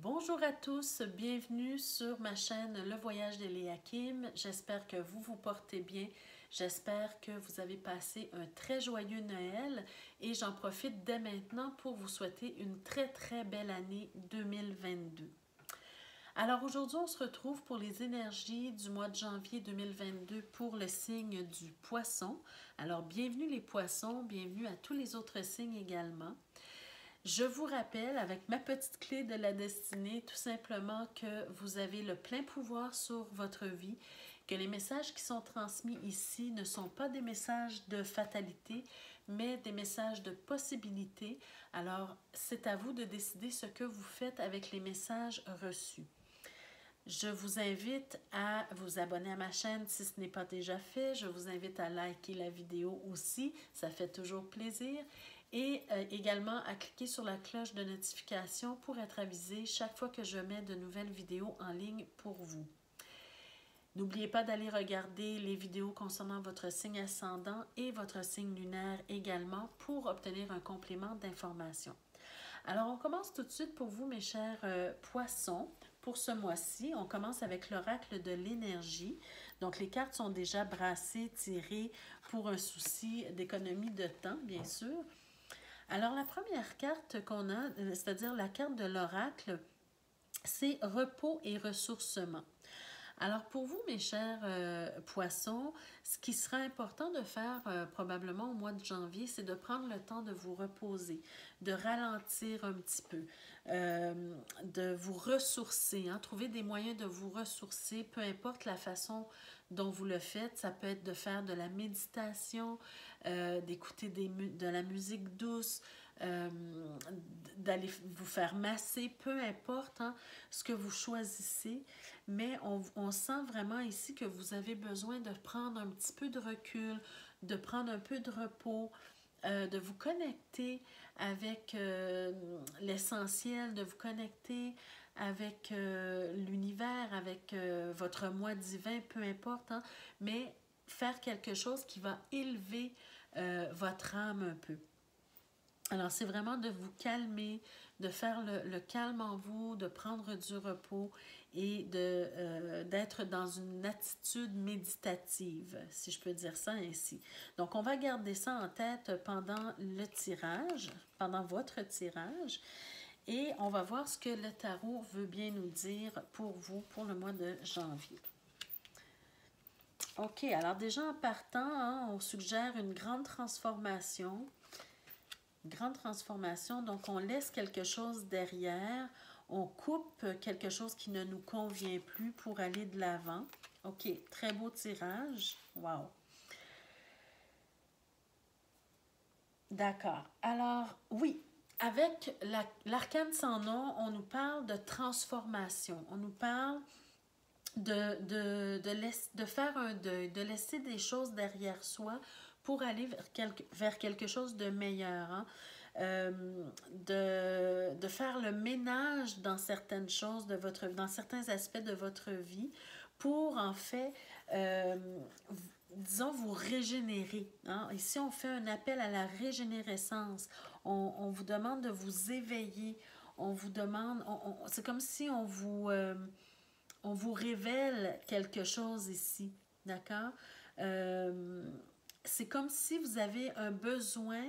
Bonjour à tous, bienvenue sur ma chaîne Le Voyage d'Eliakim. J'espère que vous vous portez bien. J'espère que vous avez passé un très joyeux Noël et j'en profite dès maintenant pour vous souhaiter une très belle année 2022. Alors aujourd'hui, on se retrouve pour les énergies du mois de janvier 2022 pour le signe du Poisson. Alors bienvenue les Poissons, bienvenue à tous les autres signes également. Je vous rappelle, avec ma petite clé de la destinée, tout simplement que vous avez le plein pouvoir sur votre vie, que les messages qui sont transmis ici ne sont pas des messages de fatalité, mais des messages de possibilité. Alors, c'est à vous de décider ce que vous faites avec les messages reçus. Je vous invite à vous abonner à ma chaîne si ce n'est pas déjà fait. Je vous invite à liker la vidéo aussi, ça fait toujours plaisir. Et également à cliquer sur la cloche de notification pour être avisé chaque fois que je mets de nouvelles vidéos en ligne pour vous. N'oubliez pas d'aller regarder les vidéos concernant votre signe ascendant et votre signe lunaire également pour obtenir un complément d'information. Alors, on commence tout de suite pour vous, mes chers poissons. Pour ce mois-ci, on commence avec l'oracle de l'énergie. Donc, les cartes sont déjà brassées, tirées pour un souci d'économie de temps, bien sûr. Alors, la première carte qu'on a, c'est-à-dire la carte de l'oracle, c'est repos et ressourcement. Alors, pour vous, mes chers poissons, ce qui sera important de faire probablement au mois de janvier, c'est de prendre le temps de vous reposer, de ralentir un petit peu, de vous ressourcer, hein, trouver des moyens de vous ressourcer, peu importe la façon dont vous le faites. Ça peut être de faire de la méditation, d'écouter de la musique douce, d'aller vous faire masser, peu importe hein, ce que vous choisissez, mais on sent vraiment ici que vous avez besoin de prendre un petit peu de recul, de prendre un peu de repos, de vous connecter avec l'essentiel, de vous connecter avec l'univers, avec votre moi divin, peu importe, hein, mais faire quelque chose qui va élever votre âme un peu. Alors, c'est vraiment de vous calmer, de faire le calme en vous, de prendre du repos et d'être dans une attitude méditative, si je peux dire ça ainsi. Donc, on va garder ça en tête pendant le tirage, pendant votre tirage, et on va voir ce que le tarot veut bien nous dire pour vous, pour le mois de janvier. OK, alors déjà en partant, hein, on suggère une grande transformation. Grande transformation, donc on laisse quelque chose derrière, on coupe quelque chose qui ne nous convient plus pour aller de l'avant. OK, très beau tirage. Wow! D'accord. Alors, oui, avec l'arcane sans nom, on nous parle de transformation. On nous parle de faire un deuil, de laisser des choses derrière soi pour aller vers quelque chose de meilleur. Hein? De faire le ménage dans certaines choses dans certains aspects de votre vie pour en fait, disons, vous régénérer. Hein? Ici, on fait un appel à la régénérescence. On vous demande de vous éveiller. On vous demande, c'est comme si on vous révèle quelque chose ici, d'accord? C'est comme si vous avez un besoin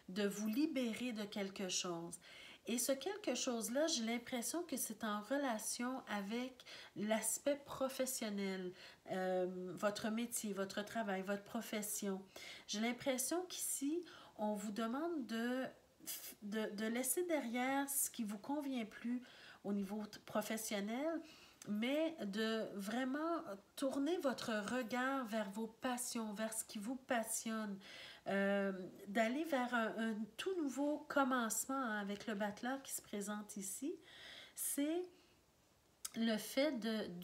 de vous libérer de quelque chose. Et ce quelque chose-là, j'ai l'impression que c'est en relation avec l'aspect professionnel, votre métier, votre travail, votre profession. J'ai l'impression qu'ici, on vous demande de laisser derrière ce qui ne vous convient plus au niveau professionnel, mais de vraiment tourner votre regard vers vos passions, vers ce qui vous passionne, d'aller vers un tout nouveau commencement hein, avec le battleur qui se présente ici. C'est le fait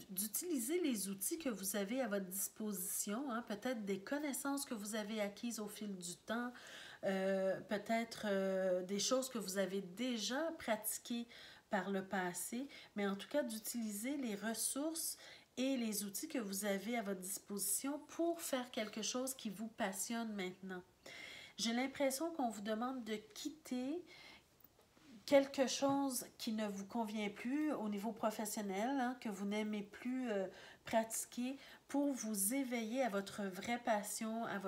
d'utiliser les outils que vous avez à votre disposition, hein, peut-être des connaissances que vous avez acquises au fil du temps, peut-être des choses que vous avez déjà pratiquées par le passé, mais en tout cas d'utiliser les ressources et les outils que vous avez à votre disposition pour faire quelque chose qui vous passionne maintenant. J'ai l'impression qu'on vous demande de quitter quelque chose qui ne vous convient plus au niveau professionnel, hein, que vous n'aimez plus pratiquer pour vous éveiller à votre vraie passion, à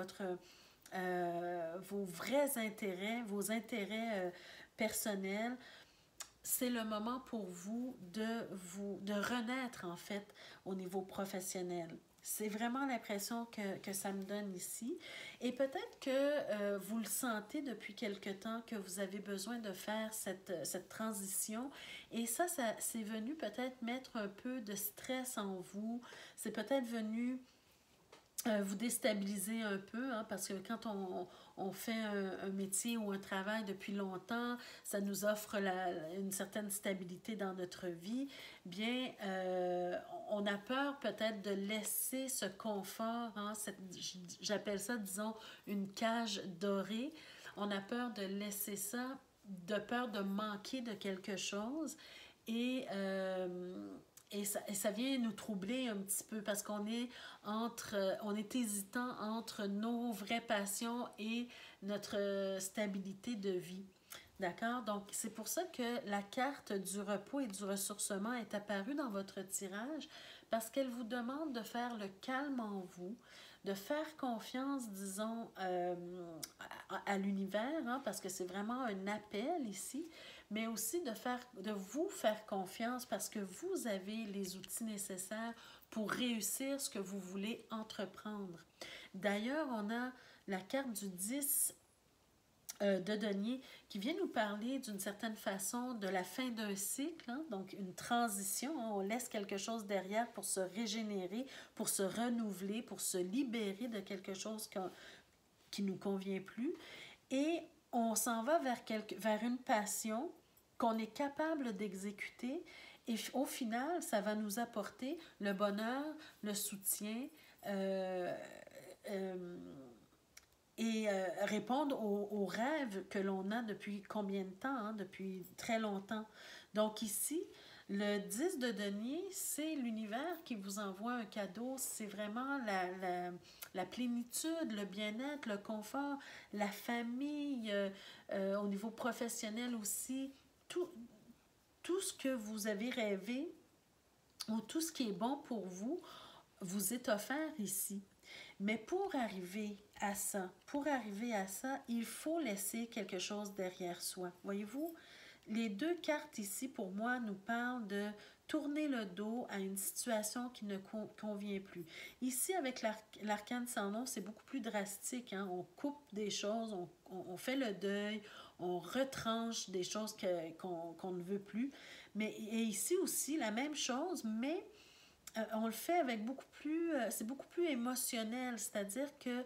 vos vos intérêts personnels. C'est le moment pour de renaître en fait au niveau professionnel. C'est vraiment l'impression que ça me donne ici. Et peut-être que vous le sentez depuis quelque temps que vous avez besoin de faire cette transition. Et ça c'est venu peut-être mettre un peu de stress en vous. C'est peut-être venu vous déstabiliser un peu, hein, parce que quand on fait un métier ou un travail depuis longtemps, ça nous offre une certaine stabilité dans notre vie, bien, on a peur peut-être de laisser ce confort, hein, j'appelle ça, disons, une cage dorée. On a peur de laisser ça, de peur de manquer de quelque chose. Et ça vient nous troubler un petit peu parce on est hésitant entre nos vraies passions et notre stabilité de vie. D'accord? Donc, c'est pour ça que la carte du repos et du ressourcement est apparue dans votre tirage parce qu'elle vous demande de faire le calme en vous, de faire confiance, disons, à l'univers, hein, parce que c'est vraiment un appel ici, mais aussi de vous faire confiance parce que vous avez les outils nécessaires pour réussir ce que vous voulez entreprendre. D'ailleurs, on a la carte du 10 de denier qui vient nous parler d'une certaine façon de la fin d'un cycle, hein, donc une transition, hein, on laisse quelque chose derrière pour se régénérer, pour se renouveler, pour se libérer de quelque chose qui ne nous convient plus et on s'en va vers une passion qu'on est capable d'exécuter et au final, ça va nous apporter le bonheur, le soutien, et répondre aux rêves que l'on a depuis combien de temps, hein, depuis très longtemps. Donc ici, le 10 de denier, c'est l'univers qui vous envoie un cadeau. C'est vraiment la plénitude, le bien-être, le confort, la famille, au niveau professionnel aussi. Tout ce que vous avez rêvé ou tout ce qui est bon pour vous, vous est offert ici. Mais pour arriver à ça, il faut laisser quelque chose derrière soi. Voyez-vous, les deux cartes ici, pour moi, nous parlent de tourner le dos à une situation qui ne convient plus. Ici, avec l'arcane sans nom, c'est beaucoup plus drastique, hein? On coupe des choses, on fait le deuil, on retranche des choses qu'on ne veut plus. Et ici aussi, la même chose, mais on le fait avec c'est beaucoup plus émotionnel, c'est-à-dire que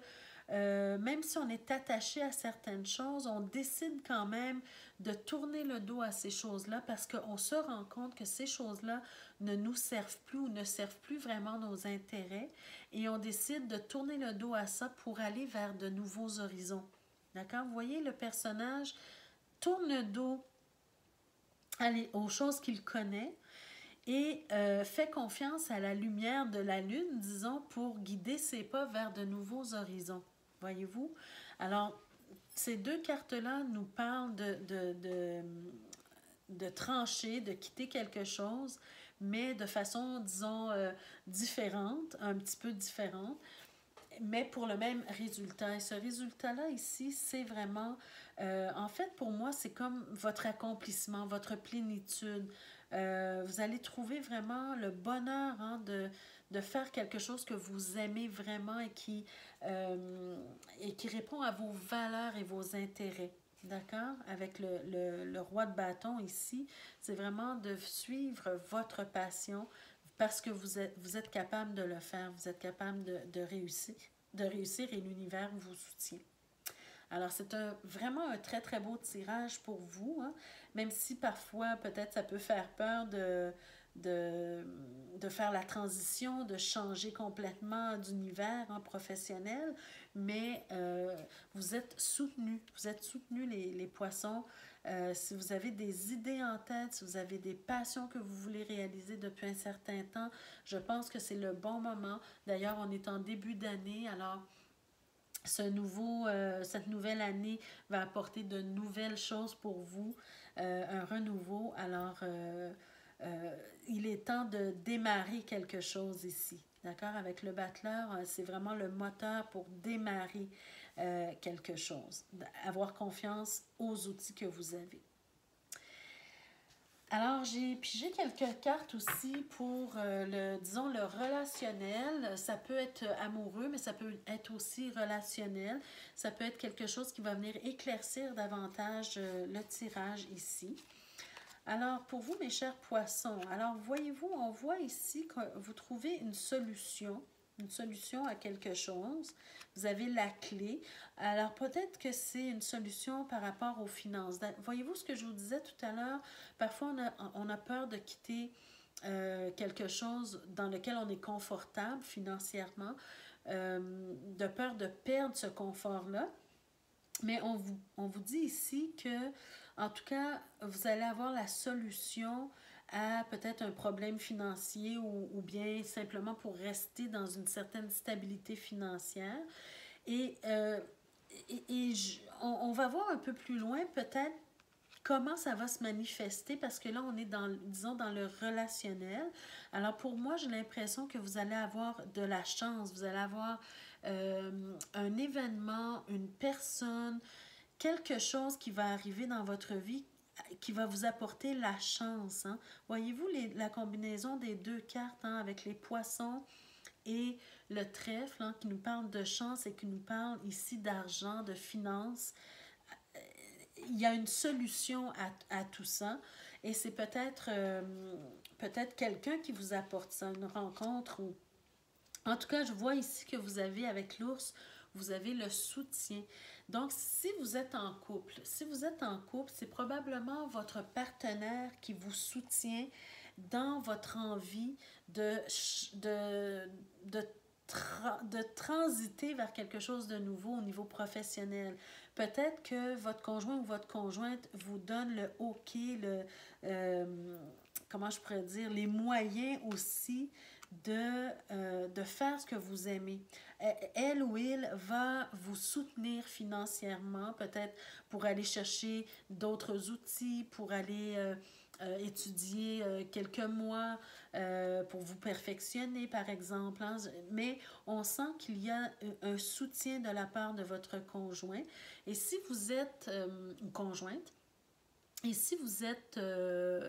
même si on est attaché à certaines choses, on décide quand même de tourner le dos à ces choses-là parce qu'on se rend compte que ces choses-là ne nous servent plus ou ne servent plus vraiment nos intérêts et on décide de tourner le dos à ça pour aller vers de nouveaux horizons. D'accord? Vous voyez, le personnage tourne le dos aux choses qu'il connaît et fait confiance à la lumière de la lune, disons, pour guider ses pas vers de nouveaux horizons. Voyez-vous? Alors, ces deux cartes-là nous parlent de trancher, de quitter quelque chose, mais de façon, disons, différente, un petit peu différente, mais pour le même résultat. Et ce résultat-là ici, c'est vraiment, en fait, pour moi, c'est comme votre accomplissement, votre plénitude. Vous allez trouver vraiment le bonheur, hein, de faire quelque chose que vous aimez vraiment et qui répond à vos valeurs et vos intérêts. D'accord? Avec le roi de bâton ici, c'est vraiment de suivre votre passion parce que vous êtes capable de le faire, vous êtes capable de réussir et l'univers vous soutient. Alors, c'est vraiment un très, très beau tirage pour vous, hein? Même si parfois, peut-être, ça peut faire peur de faire la transition, de changer complètement d'univers, hein, professionnel, mais vous êtes soutenus les poissons. Si vous avez des idées en tête, si vous avez des passions que vous voulez réaliser depuis un certain temps, je pense que c'est le bon moment. D'ailleurs, on est en début d'année, alors cette nouvelle année va apporter de nouvelles choses pour vous. un renouveau. Alors, il est temps de démarrer quelque chose ici. D'accord? Avec le battleur, c'est vraiment le moteur pour démarrer quelque chose. Avoir confiance aux outils que vous avez. Alors, j'ai pigé quelques cartes aussi pour disons, le relationnel. Ça peut être amoureux, mais ça peut être aussi relationnel. Ça peut être quelque chose qui va venir éclaircir davantage le tirage ici. Alors, pour vous, mes chers poissons, alors voyez-vous, on voit ici que vous trouvez une solution à quelque chose. Vous avez la clé. Alors, peut-être que c'est une solution par rapport aux finances. Voyez-vous ce que je vous disais tout à l'heure? Parfois, on a peur de quitter quelque chose dans lequel on est confortable financièrement, de peur de perdre ce confort-là. Mais on vous dit ici que, en tout cas, vous allez avoir la solution à peut-être un problème financier ou bien simplement pour rester dans une certaine stabilité financière. Et, on va voir un peu plus loin peut-être comment ça va se manifester parce que là, on est dans, disons, dans le relationnel. Alors pour moi, j'ai l'impression que vous allez avoir de la chance, vous allez avoir un événement, une personne, quelque chose qui va arriver dans votre vie qui va vous apporter la chance. Hein. Voyez-vous la combinaison des deux cartes hein, avec les poissons et le trèfle hein, qui nous parle de chance et qui nous parle ici d'argent, de finances. Il y a une solution à tout ça et c'est peut-être quelqu'un qui vous apporte ça, une rencontre ou... En tout cas, je vois ici que vous avez avec l'ours, vous avez le soutien. Donc, si vous êtes en couple, c'est probablement votre partenaire qui vous soutient dans votre envie de transiter vers quelque chose de nouveau au niveau professionnel. Peut-être que votre conjoint ou votre conjointe vous donne le OK, comment je pourrais dire, les moyens aussi de faire ce que vous aimez. Elle ou il va vous soutenir financièrement, peut-être pour aller chercher d'autres outils, pour aller étudier quelques mois pour vous perfectionner, par exemple. Hein. Mais on sent qu'il y a un soutien de la part de votre conjoint. Et si vous êtes une conjointe, et si vous êtes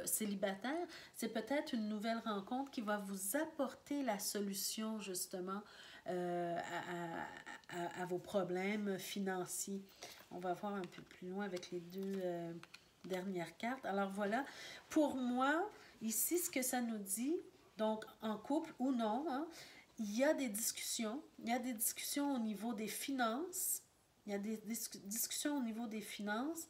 célibataire, c'est peut-être une nouvelle rencontre qui va vous apporter la solution justement à vos problèmes financiers. On va voir un peu plus loin avec les deux dernières cartes. Alors voilà, pour moi, ici, ce que ça nous dit, donc en couple ou non, hein, il y a des discussions. Il y a des discussions au niveau des finances. Il y a des discussions au niveau des finances.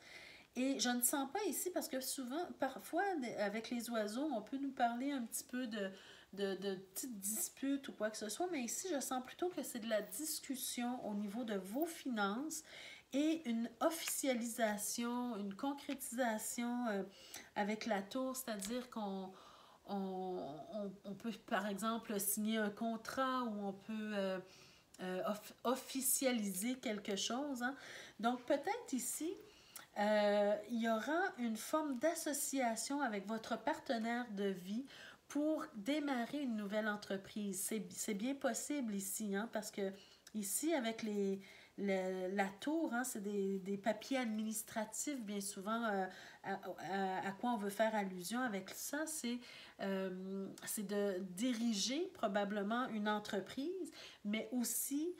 Et je ne sens pas ici parce que souvent, parfois, avec les oiseaux, on peut nous parler un petit peu de petites disputes ou quoi que ce soit, mais ici, je sens plutôt que c'est de la discussion au niveau de vos finances et une officialisation, une concrétisation avec la tour, c'est-à-dire qu'on peut, par exemple, signer un contrat ou on peut officialiser quelque chose. Hein. Donc, peut-être ici, il y aura une forme d'association avec votre partenaire de vie pour démarrer une nouvelle entreprise. C'est bien possible ici, hein, parce que ici, avec la tour, hein, c'est des papiers administratifs, bien souvent, à quoi on veut faire allusion avec ça, c'est de diriger probablement une entreprise, mais aussi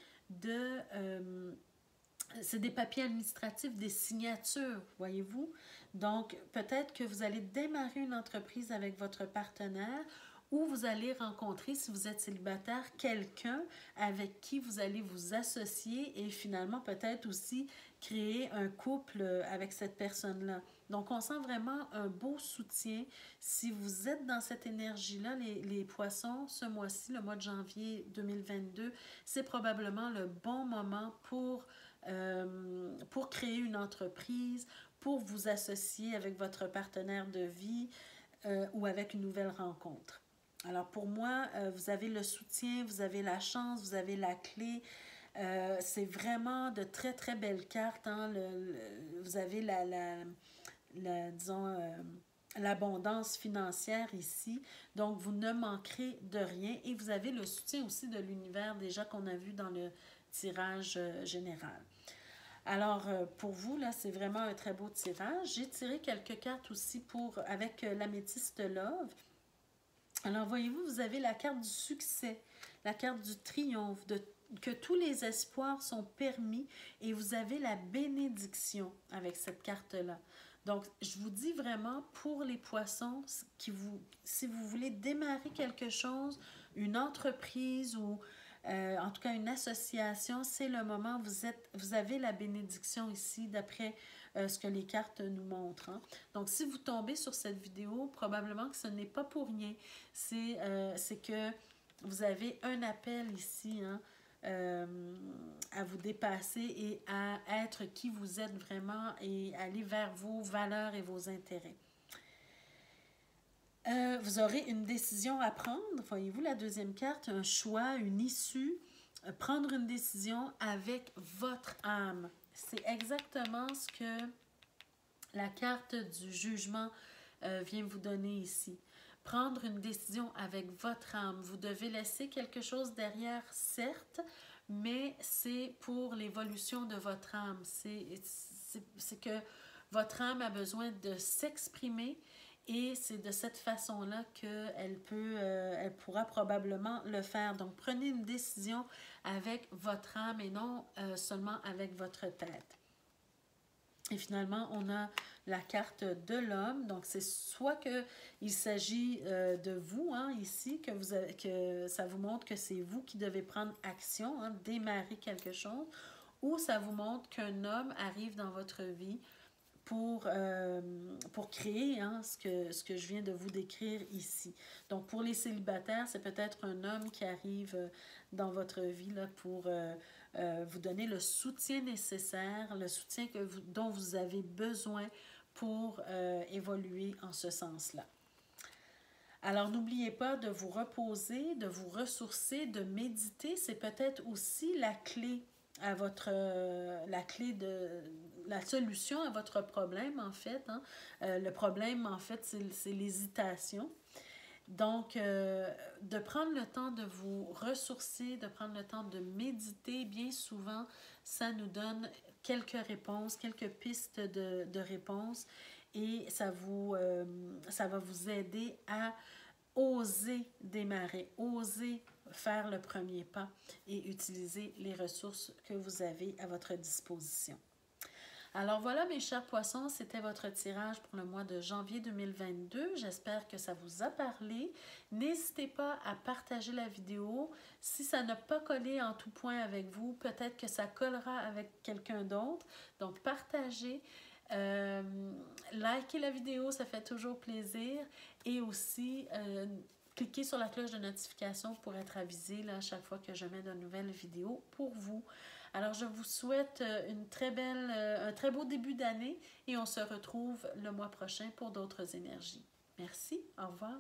c'est des papiers administratifs, des signatures, voyez-vous. Donc, peut-être que vous allez démarrer une entreprise avec votre partenaire ou vous allez rencontrer, si vous êtes célibataire, quelqu'un avec qui vous allez vous associer et finalement peut-être aussi créer un couple avec cette personne-là. Donc, on sent vraiment un beau soutien. Si vous êtes dans cette énergie-là, les poissons, ce mois-ci, le mois de janvier 2022, c'est probablement le bon moment pour créer une entreprise, pour vous associer avec votre partenaire de vie ou avec une nouvelle rencontre. Alors pour moi, vous avez le soutien, vous avez la chance, vous avez la clé. C'est vraiment de très très belles cartes. Hein? Vous avez disons, l'abondance financière ici. Donc, vous ne manquerez de rien et vous avez le soutien aussi de l'univers déjà qu'on a vu dans le tirage général. Alors, pour vous, là, c'est vraiment un très beau tirage. J'ai tiré quelques cartes aussi avec l'améthyste Love. Alors, voyez-vous, vous avez la carte du succès, la carte du triomphe, que tous les espoirs sont permis et vous avez la bénédiction avec cette carte-là. Donc, je vous dis vraiment, pour les poissons, si vous voulez démarrer quelque chose, une entreprise ou en tout cas une association, c'est le moment, vous avez la bénédiction ici d'après ce que les cartes nous montrent. Hein. Donc, si vous tombez sur cette vidéo, probablement que ce n'est pas pour rien. C'est que vous avez un appel ici, hein, à vous dépasser et à être qui vous êtes vraiment et aller vers vos valeurs et vos intérêts. Vous aurez une décision à prendre. Voyez-vous la deuxième carte, un choix, une issue. Prendre une décision avec votre âme. C'est exactement ce que la carte du jugement vient vous donner ici. Prendre une décision avec votre âme. Vous devez laisser quelque chose derrière, certes, mais c'est pour l'évolution de votre âme. C'est que votre âme a besoin de s'exprimer et c'est de cette façon-là qu'elle elle pourra probablement le faire. Donc, prenez une décision avec votre âme et non seulement avec votre tête. Et finalement, on a la carte de l'homme. Donc, c'est soit qu'il s'agit de vous, hein, ici, que ça vous montre que c'est vous qui devez prendre action, hein, démarrer quelque chose, ou ça vous montre qu'un homme arrive dans votre vie pour créer hein, ce que je viens de vous décrire ici. Donc, pour les célibataires, c'est peut-être un homme qui arrive dans votre vie là, pour vous donner le soutien nécessaire, le soutien dont vous avez besoin pour évoluer en ce sens-là. Alors, n'oubliez pas de vous reposer, de vous ressourcer, de méditer. C'est peut-être aussi la clé à la solution à votre problème, en fait. Hein. Le problème, en fait, c'est l'hésitation. Donc, de prendre le temps de vous ressourcer, de prendre le temps de méditer, bien souvent, ça nous donne quelques réponses, quelques pistes de réponses et ça va vous aider à oser démarrer, oser faire le premier pas et utiliser les ressources que vous avez à votre disposition. Alors voilà mes chers poissons, c'était votre tirage pour le mois de janvier 2022. J'espère que ça vous a parlé. N'hésitez pas à partager la vidéo. Si ça n'a pas collé en tout point avec vous, peut-être que ça collera avec quelqu'un d'autre. Donc partagez, likez la vidéo, ça fait toujours plaisir. Et aussi, cliquez sur la cloche de notification pour être avisé là, à chaque fois que je mets de nouvelles vidéos pour vous. Alors, je vous souhaite un très beau début d'année et on se retrouve le mois prochain pour d'autres énergies. Merci, au revoir.